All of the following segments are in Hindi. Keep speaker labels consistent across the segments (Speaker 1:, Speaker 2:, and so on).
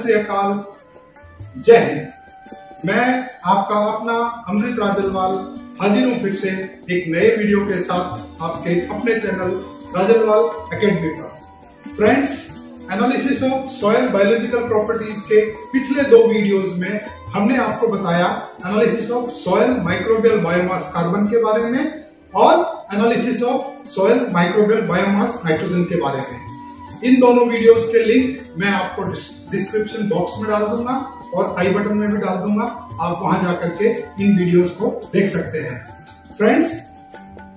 Speaker 1: श्री अकाल, जय हिंद। मैं आपका अपना अमृत राजलवाल हाजिर हूँ फिर से एक नए वीडियो के साथ आपके अपने चैनल राजलवाल एकेडमी पर। Friends, analysis of soil biological properties के पिछले 2 वीडियोस में हमने आपको बताया analysis of soil microbial biomass carbon के बारे में और analysis of soil microbial biomass nitrogen के बारे में। इन दोनों वीडियोस के लिंक मैं आपको डिस्क्रिप्शन बॉक्स में डाल दूंगा और आई बटन में भी डाल दूंगा। आप वहां जाकर के इन वीडियोस को देख सकते हैं। Friends,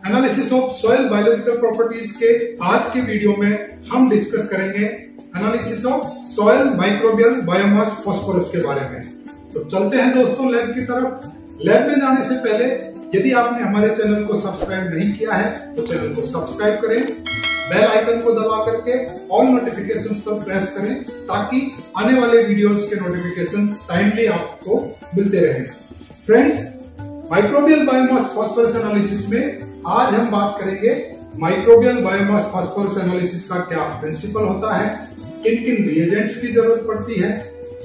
Speaker 1: analysis of soil biological properties के आज के वीडियो में हम डिस्कस करेंगे analysis of soil microbial biomass phosphorus के बारे में। तो चलते हैं दोस्तों लैब की तरफ। लैब में जाने से पहले यदि आपने हमारे चैनल को सब्सक्राइब नहीं किया है तो चैनल को सब्सक्राइब करें, बेल आइकन को दबा करके ऑल नोटिफिकेशंस पर प्रेस करें ताकि आने वाले वीडियोस के नोटिफिकेशन टाइमली आपको मिलते रहें। Friends, microbial biomass phosphorus analysis में आज हम बात करेंगे माइक्रोबियल बायोमास फास्फोरस एनालिसिस का क्या प्रिंसिपल होता है, किन किन रिएजेंट्स की जरूरत पड़ती है,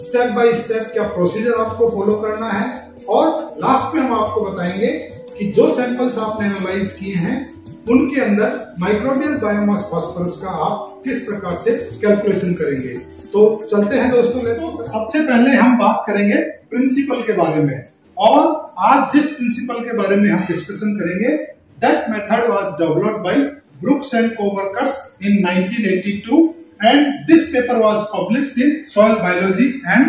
Speaker 1: स्टेप बाय स्टेप क्या प्रोसीजर आपको फॉलो करना है और लास्ट में हम आपको बताएंगे कि जो सैंपल्स आपने एनालाइज किए हैं उनके अंदर माइक्रोबियल बायोमास फास्फोरस का आप किस प्रकार से कैलकुलेशन करेंगे। तो चलते हैं दोस्तों। तो सबसे पहले हम बात करेंगे प्रिंसिपल के बारे में और आज जिस प्रिंसिपल के बारे में हम डिस्कशन करेंगे that method was developed by brooks and coworkers in 1982 and this paper was published in Soil Biology and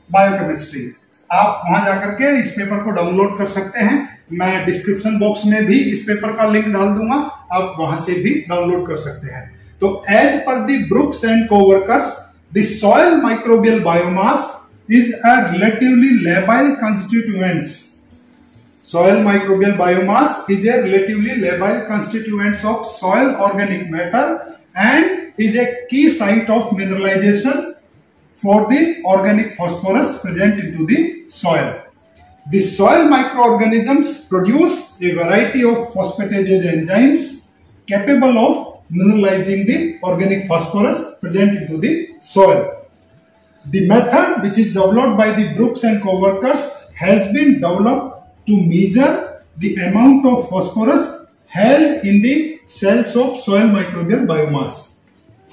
Speaker 1: Biochemistry। आप वहां जाकर के इस पेपर को डाउनलोड कर सकते हैं। मैं डिस्क्रिप्शन बॉक्स में भी इस पेपर का लिंक डाल दूंगा, आप वहां से भी डाउनलोड कर सकते हैं। तो as per the Brooks and coworkers, the soil microbial biomass is a relatively labile constituents. Soil microbial biomass is a relatively labile constituents of soil organic matter and is a key site of mineralization for the organic phosphorus present into the soil. The soil microorganisms produce a variety of phosphatase enzymes capable of mineralizing the organic phosphorus present into the soil. The method which is developed by the Brooks and co-workers has been developed to measure the amount of phosphorus held in the cells of soil microbial biomass.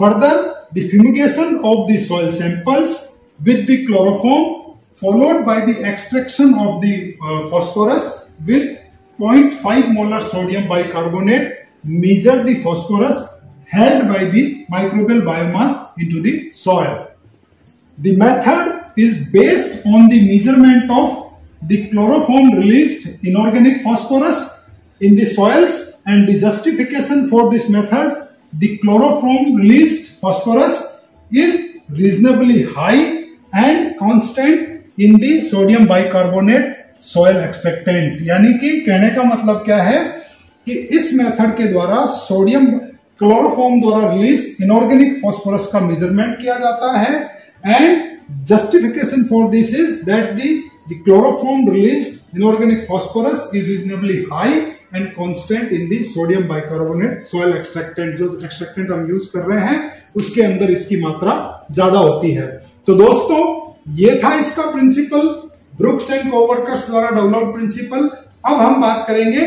Speaker 1: Further, the fumigation of the soil samples with the chloroform followed by the extraction of the phosphorus with 0.5 molar sodium bicarbonate measure the phosphorus held by the microbial biomass into the soil. The method is based on the measurement of the chloroform released inorganic phosphorus in the soils and the justification for this method, the chloroform released phosphorus is reasonably high and constant in the sodium bicarbonate soil extractant। यानी कि कहने का मतलब क्या है कि इस मेथड के द्वारा सोडियम क्लोरोफॉर्म द्वारा रिलीज इनऑर्गेनिक फास्फोरस का मेजरमेंट किया जाता है and justification for this is that the chloroform released inorganic phosphorus is reasonably high and constant in the sodium bicarbonate soil extractant। जो extractant हम यूज कर रहे हैं उसके अंदर इसकी मात्रा ज्यादा होती है। तो दोस्तों, ये था इसका प्रिंसिपल, ब्रुक्स एंड कोवर्कर्स द्वारा डेवलप्ड प्रिंसिपल। अब हम बात करेंगे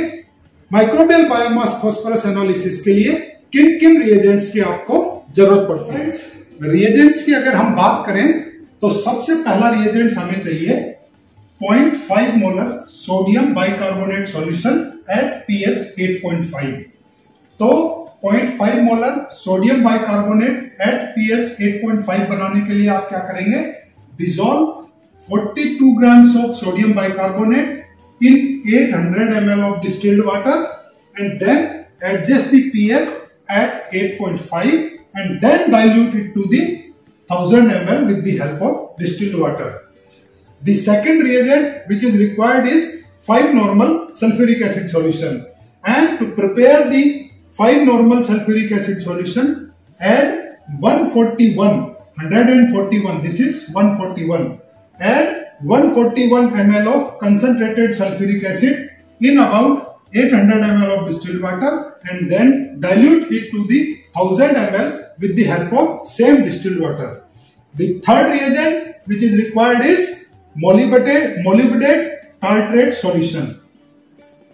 Speaker 1: माइक्रोबियल बायोमास फास्फोरस एनालिसिस के लिए किन किन रिएजेंट्स की आपको जरूरत पड़ती है। रिएजेंट्स की अगर हम बात करें तो सबसे पहला रिएजेंट हमें चाहिए 0.5 molar sodium bicarbonate solution at pH 8.5। तो 0.5 molar sodium bicarbonate at pH 8.5 बनाने के लिए आप क्या करेंगे, dissolve 42 grams of sodium bicarbonate in 800 ml of distilled water and then adjust the pH at 8.5 and then dilute it to the 1000 ml with the help of distilled water. The second reagent which is required is 5 normal sulfuric acid solution, and to prepare the 5 normal sulfuric acid solution add 141, this is 141, add 141 ml of concentrated sulfuric acid in about 800 ml of distilled water and then dilute it to the 1000 ml with the help of same distilled water. The third reagent which is required is molybdenate tartrate solution.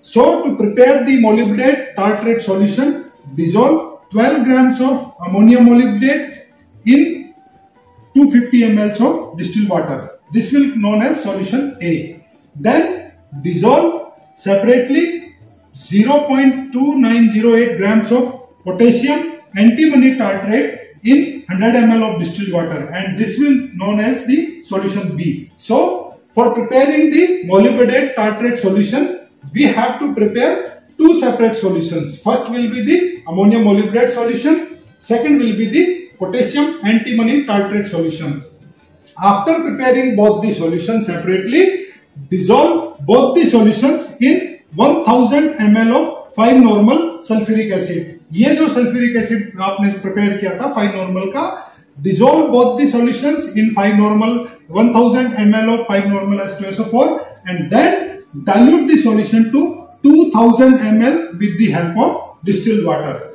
Speaker 1: So to prepare the molybdenate tartrate solution, dissolve 12 grams of ammonium molybdenate in 250 ml of distilled water. This will be known as solution A. Then dissolve separately 0.2908 grams of potassium antimony tartrate in 100 ml of distilled water, and this will be known as the solution B. So for preparing the molybdenate tartrate solution, we have to prepare two separate solutions. First will be the ammonium molybdenate solution. Second will be the potassium antimony tartrate solution. After preparing both the solutions separately, dissolve both the solutions in 1000 ml of 5-normal sulfuric acid. ये जो सल्फ्यूरिक एसिड आपने प्रिपेयर किया था 5-normal का, dissolve both the solutions in 5-normal 1000 ml of 5-normal H2SO4 and then dilute the solution to 2000 ml with the help of distilled water.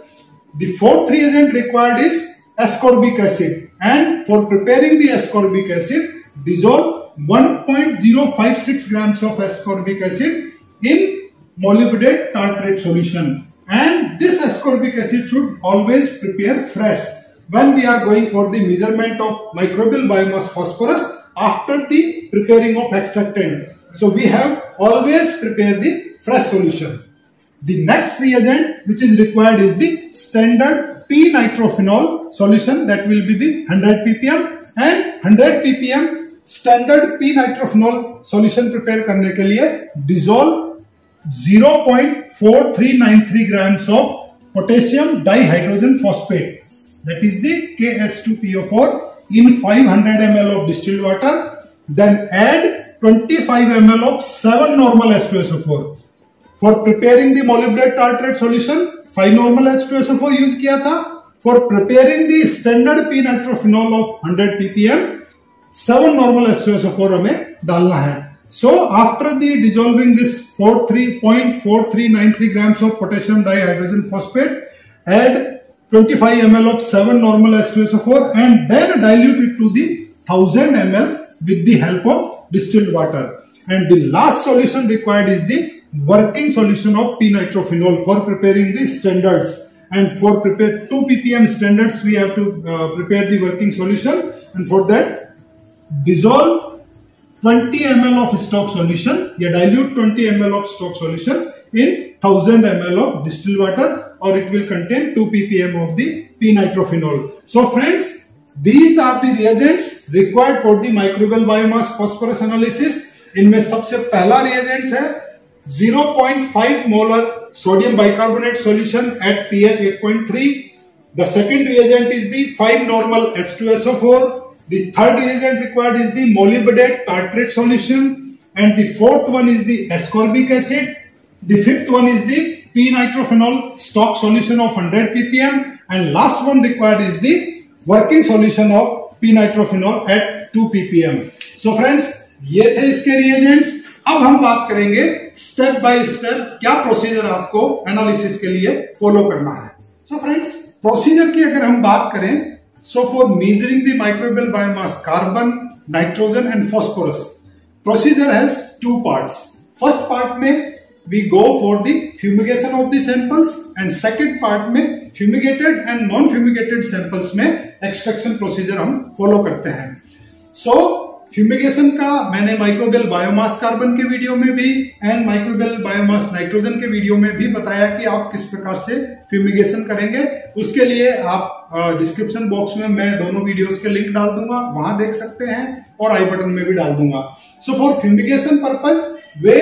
Speaker 1: The fourth reagent required is ascorbic acid, and for preparing the ascorbic acid, dissolve 1.056 grams of ascorbic acid in molybdenate tartrate solution. And this ascorbic acid should always prepare fresh when we are going for the measurement of microbial biomass phosphorus after the preparing of extractant. So we have always prepared the fresh solution. The next reagent which is required is the standard p-nitrophenol solution, that will be the 100 ppm, and 100 ppm standard p-nitrophenol solution prepare करने के लिए dissolve 0.4393 grams of potassium dihydrogen phosphate, that is the KH2PO4, in 500 ml of distilled water. Then add 25 ml of 7-normal H2SO4. For preparing the molybdenate tartrate solution, 5-normal H2SO4 use किया था. For preparing the standard p-nitrophenol of 100 ppm, 7-normal H2SO4 हमें डालना है. So after the dissolving this 0.4393 grams of potassium dihydrogen phosphate, add 25 ml of 7-normal H2SO4 and then dilute it to the 1000 ml with the help of distilled water. And the last solution required is the working solution of p-nitrophenol for preparing the standards. And for prepare 2 ppm standards, we have to prepare the working solution, and for that dissolve 20 ml of stock solution, या dilute 20 ml of stock solution in 1000 ml of distilled water, or it will contain 2 ppm of the p-nitrophenol. So friends, these are the reagents required for the microbial biomass phosphorus analysis. इनमें सबसे पहला reagent है 0.5 molar sodium bicarbonate solution at pH 8.3. The second reagent is the 5-normal H2SO4. The third reagent required is the molybdenate tartrate solution, and the fourth one is the ascorbic acid. The fifth one is the p-nitrophenol stock solution of 100 ppm, and last one required is the working solution of p-nitrophenol at 2 ppm. So friends, ये थे इसके reagents. अब हम बात करेंगे स्टेप बाय स्टेप क्या प्रोसीजर आपको एनालिसिस के लिए फॉलो करना है. सो फ्रेंड्स, प्रोसीजर की अगर हम बात करें, so for measuring the microbial biomass carbon, nitrogen and phosphorus, procedure has two parts. First part में we go for the fumigation of the samples, and second part में fumigated and non-fumigated samples में extraction procedure हम follow करते हैं. So फ्यूमिगेशन का मैंने माइक्रोबियल बायोमास कार्बन के वीडियो में भी एंड माइक्रोबियल बायोमास नाइट्रोजन के वीडियो में भी बताया कि आप किस प्रकार से फ्यूमिगेशन करेंगे. उसके लिए आप डिस्क्रिप्शन बॉक्स में मैं दोनों वीडियोस के लिंक डाल दूंगा, वहां देख सकते हैं, और आई बटन में भी डाल दूंगा. So for fumigation purpose weigh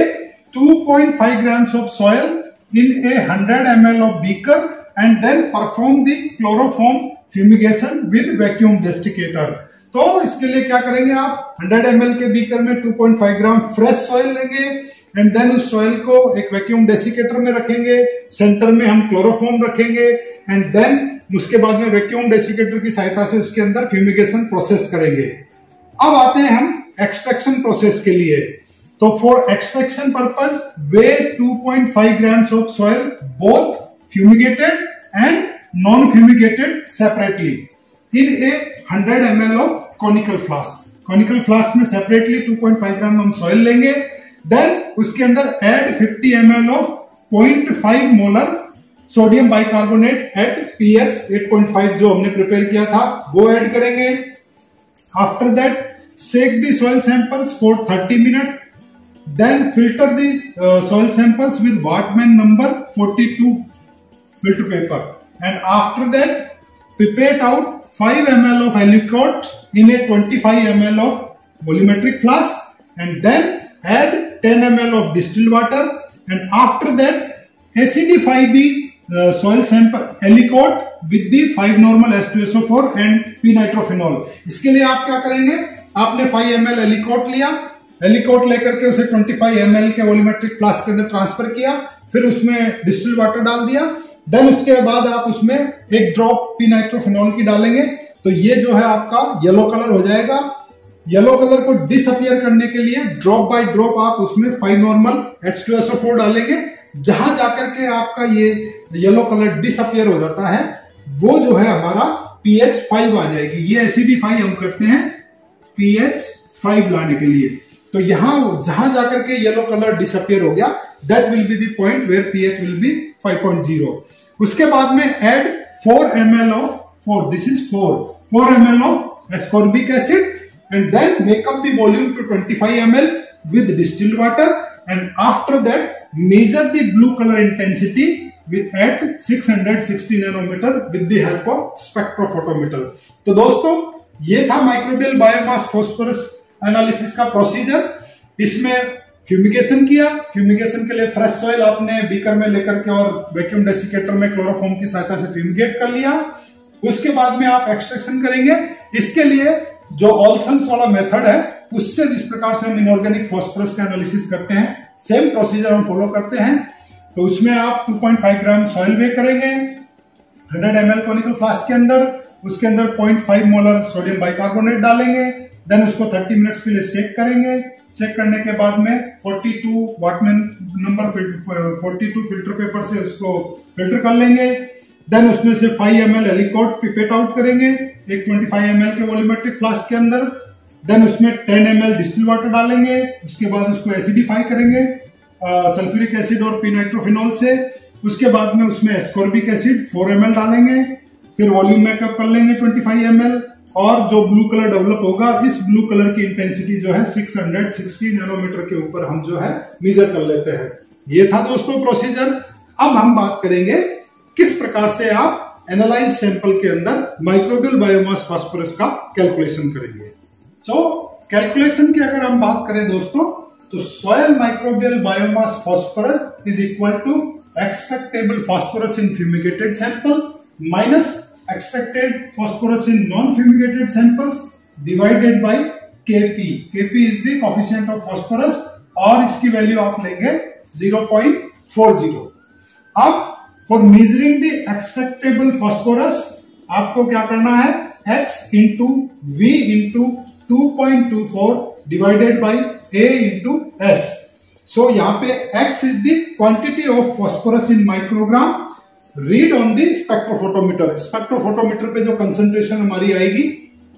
Speaker 1: 2.5 grams of soil in a 100 ml of beaker and then perform the chloroform fumigation with vacuum desiccator. तो इसके लिए क्या करेंगे, आप 100 ml के बीकर में 2.5 ग्राम फ्रेश सॉइल लेंगे एंड देन उस सॉइल को एक वैक्यूम डेसिकेटर में रखेंगे. सेंटर में हम क्लोरोफॉर्म रखेंगे एंड देन उसके बाद में वैक्यूम डेसिकेटर की सहायता से उसके अंदर फ्यूमिगेशन प्रोसेस करेंगे. अब आते हैं हम एक्सट्रैक्शन प्रोसेस के लिए. तो for extraction purpose weigh 2.5 grams of soil both fumigated and non fumigated separately in a 100 ml of conical flask. Conical flask में सेपरेटली 2.5 ग्राम हम सॉइल लेंगे। देन उसके अंदर add 50 ml of 0.5 molar sodium bicarbonate at pH 8.5 जो हमने प्रिपेयर किया था वो ऐड करेंगे। After that shake the soil samples for 30 minutes. Then filter the soil samples with Wattman number 42 filter paper. And after that, pipette out 5 ml of alicot in a 25 ml of volumetric flask, and then add 10 ml of distilled water. And after that, acidify the soil sample alicot with the 5 normal H2SO4 and p-nitrophenol. इसके लिए आप क्या करेंगे? आपने 5 ml एलिकोट लिया, एलिकोट लेकर के उसे 25 ml के वॉल्यूमेट्रिक फ्लास्क के अंदर ट्रांसफर किया, फिर उसमें डिस्टिल्ड वाटर डाल दिया। देन उसके बाद आप उसमें एक ड्रॉप p-नाइट्रोफिनॉल की डालेंगे, तो ये जो है आपका येलो कलर हो जाएगा। येलो कलर को डिसअपियर करने के लिए ड्रॉप बाय ड्रॉप आप उसमें 5 नॉर्मल H2SO4 डालेंगे। जहां जाकर के आपका ये येलो कलर डिसअपियर हो जाता है वो जो है हमारा pH 5 आ जाएगी। ये एसिडिफाई हम करते हैं pH 5 लाने के लिए। तो यहां जहां जाकर के येलो कलर डिसअपियर हो गया, that will be the point where pH will be 5.0। उसके बाद में add 4 ml of this is 4 ml of ascorbic acid and then make up the volume to 25 ml with distilled water and after that measure the blue colour intensity at 660 nanometre with the help of spectrophotometer. तो दोस्तों ये था माइक्रोबियल बायोमास फास्फोरस एनालिसिस का प्रोसीजर। इसमें फ्यूमिगेशन किया, फ्यूमिगेशन के लिए फ्रेश सॉइल आपने बीकर में लेकर के और वैक्यूम डेसिकेटर में क्लोरोफॉर्म की सहायता से फ्यूमिगेट कर लिया। उसके बाद में आप एक्सट्रैक्शन करेंगे। इसके लिए जो ऑल्सन्स वाला मेथड है उससे जिस प्रकार से हम इनऑर्गेनिक फास्फोरस का एनालिसिस करते हैं सेम प्रोसीजर हम फॉलो करते हैं। तो उसमें आप 2.5 ग्राम सॉइल वे करेंगे 100 ml कॉनिकल फ्लास्क के अंदर, उसके अंदर 0.5 मोलर सोडियम बाइकार्बोनेट डालेंगे। देन उसको 30 मिनट्स के लिए सेक करेंगे। सेक करने के बाद में 42 वाटमैन नंबर 42 फिल्टर पेपर से उसको फिल्टर कर लेंगे। देन उसमें से 5 ml एलिकोट पिपेट आउट करेंगे एक 25 ml के वॉल्यूमेट्रिक फ्लास्क के अंदर। देन उसमें 10 ml डिस्टिल वाटर डालेंगे। उसके बाद उसको एसिडिफाई करेंगे सल्फ्यूरिक एसिड और p-नाइट्रोफिनॉल से। उसके बाद में उसमें एस्कॉर्बिक एसिड 4 ml डालेंगे। फिर वॉल्यूम मेकअप कर लेंगे 25 ml और जो ब्लू कलर डेवलप होगा इस ब्लू कलर की इंटेंसिटी जो है 660 नैनोमीटर के ऊपर हम जो है मेजर कर लेते हैं। ये था दोस्तों प्रोसीजर। अब हम बात करेंगे किस प्रकार से आप एनालाइज सैंपल के अंदर माइक्रोबियल बायोमास फास्फोरस का कैलकुलेशन करेंगे। कैलकुलेशन की अगर हम बात करें दोस्तों तो soil microbial biomass phosphorus is equal to extractable phosphorus in fumigated sample minus extracted phosphorus in non-fumigated samples divided by Kp. Kp is the coefficient of phosphorus और इसकी वैल्यू आप लेंगे 0.40। अब for measuring the extractable phosphorus आपको क्या करना है x into V into 2.24 divided by A into S। So यहाँ पे x is the quantity of phosphorus in microgram। Read on the spectrophotometer. Spectrophotometer पे जो कंसंट्रेशन हमारी आएगी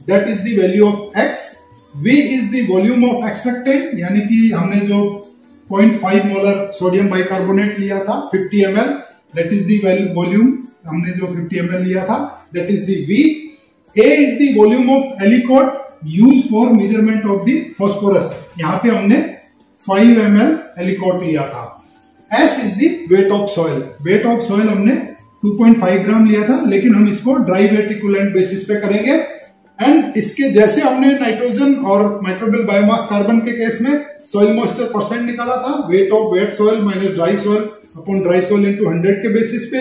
Speaker 1: that is the value of x। v is the volume of extracted यानी कि हमने जो 0.5 मोलर सोडियम बाइकार्बोनेट लिया था 50 ml that is the volume हमने जो 50 ml लिया था that is the v। a is the volume of एलिकोट use for measurement of the phosphorus. यहाँ पे हमने 5 ml एलिकोट लिया था। S is the wait of soil. Wait of soil हमने 2.5 ग्राम लिया था लेकिन हम इसको ड्राई वेट इक्विवेलेंट बेसिस पे करेंगे। एंड इसके जैसे हमने नाइट्रोजन और माइक्रोबियल बायोमास कार्बन के केस में सॉइल मॉइस्चर परसेंट निकाला था weight of wet soil minus dry soil upon dry soil into 100 के बेसिस पे।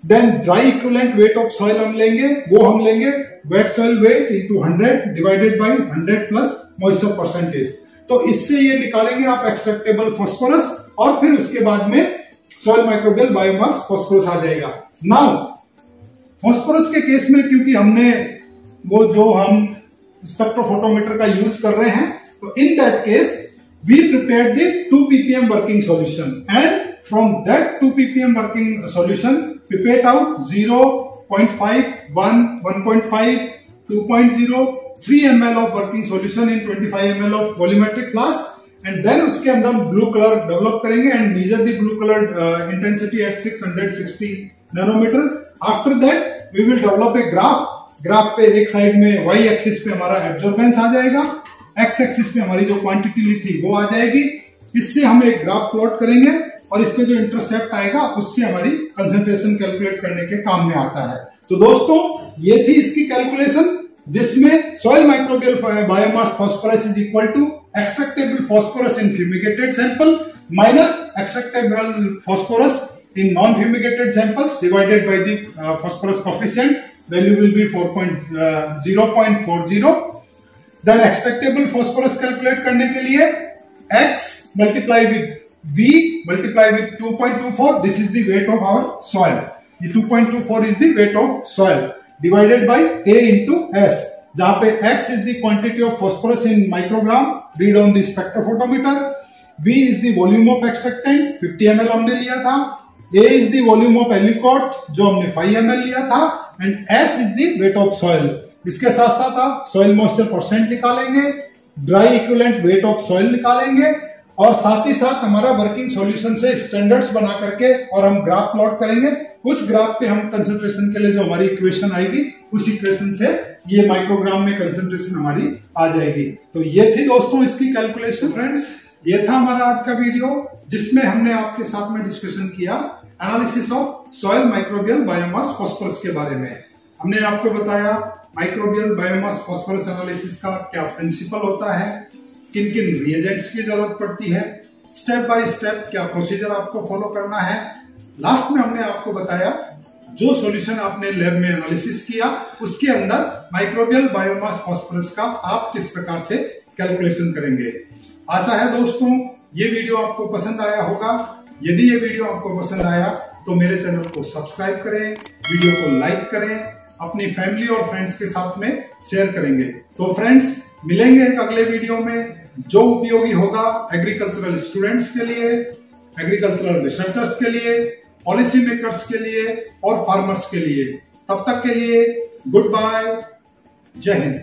Speaker 1: Then dry equivalent weight of soil हम लेंगे wet soil weight into 100 divided by 100 plus moisture percentage. तो इससे ये निकालेंगे आप एक्सट्रैक्टेबल फास्फोरस और फिर उसके बाद में सॉइल माइक्रोबियल बायोमास फास्फोरस आ जाएगा। नाउ फास्फोरस के केस में क्योंकि हमने वो जो हम स्पेक्ट्रोफोटोमीटर का यूज कर रहे हैं तो in that case we prepared the 2 ppm working solution and from that 2 ppm working solution pipette out 0.5 1 1.5 2.0, 3 ml of working solution in 25 ml of volumetric flask, and then उसके अंदर हम ब्लू कलर डेवलप करेंगे and measure the blue colour intensity at 660 nanometre. After that we will develop a graph पे एक साइड में वाई एक्सिस पे हमारा एब्जॉर्बेंस आ जाएगा, एक्स एक्सिस पे हमारी जो क्वांटिटी ली थी वो आ जाएगी। इससे हम एक ग्राफ प्लॉट करेंगे और इस पे जो इंटरसेप्ट आएगा उससे हमारी कंसंट्रेशन कैलकुलेट करने के काम में आता है। तो दोस्तों ये थी इसकी कैलकुलेशन, जिसमें soil microbial biomass phosphorus is equal to extractable phosphorus in fumigated sample minus extractable phosphorus in non-fumigated samples divided by the phosphorus coefficient, value will be 0.40. Then extractable phosphorus calculate करने के लिए x multiply with v multiply with 2.24, this is the weight of our soil. ये 2.24 is the weight of soil divided by a into s, जहाँ पे x is the quantity of phosphorus in microgram read on the spectrophotometer, v is the volume of extractant 50 ml हमने लिया था, A is the volume of alicot जो हमने 5 ml लिया था, and S is the weight of soil। इसके साथ साथ आप सॉइल मॉइस्चर परसेंट निकालेंगे, dry equivalent weight of soil निकालेंगे और साथ ही साथ हमारा वर्किंग सॉल्यूशन से स्टैंडर्ड्स बना करके और हम ग्राफ प्लॉट करेंगे। उस ग्राफ पे हम कंसंट्रेशन के लिए जो हमारी इक्वेशन आएगी उस इक्वेशन से ये माइक्रोग्राम में कंसंट्रेशन हमारी आ जाएगी। तो ये थी दोस्तों इसकी कैलकुलेशन। फ्रेंड्स ये था हमारा आज का वीडियो, जिसमें हमने आपके साथ में डिस्कशन किया analysis of soil microbial biomass phosphorus के बारे में। हमने आपको बताया माइक्रोबियल बायोमास फास्फोरस एनालिसिस का क्या प्रिंसिपल होता है, किन किन रिएजेंट्स की जरूरत पड़ती है, स्टेप बाय स्टेप क्या प्रोसीजर आपको फॉलो करना है। लास्ट में हमने आपको बताया जो सॉल्यूशन आपने लैब में एनालिसिस किया उसके अंदर माइक्रोबियल बायोमास फास्फोरस का आप किस प्रकार से कैलकुलेशन करेंगे। आशा है दोस्तों ये वीडियो आपको पसंद आया होगा। यदि ये वीडियो आपको पसंद आया तो मेरे चैनल को सब्सक्राइब करें, वीडियो को लाइक करें, अपनी फैमिली और फ्रेंड्स के साथ में शेयर करेंगे। तो फ्रेंड्स मिलेंगे एक अगले वीडियो में जो उपयोगी होगा एग्रीकल्चरल स्टूडेंट्स के लिए, एग्रीकल्चरल रिसर्चर्स के लिए, पॉलिसी मेकर्स के लिए और फार्मर्स के लिए। तब तक के लिए गुड बाय, जय हिंद।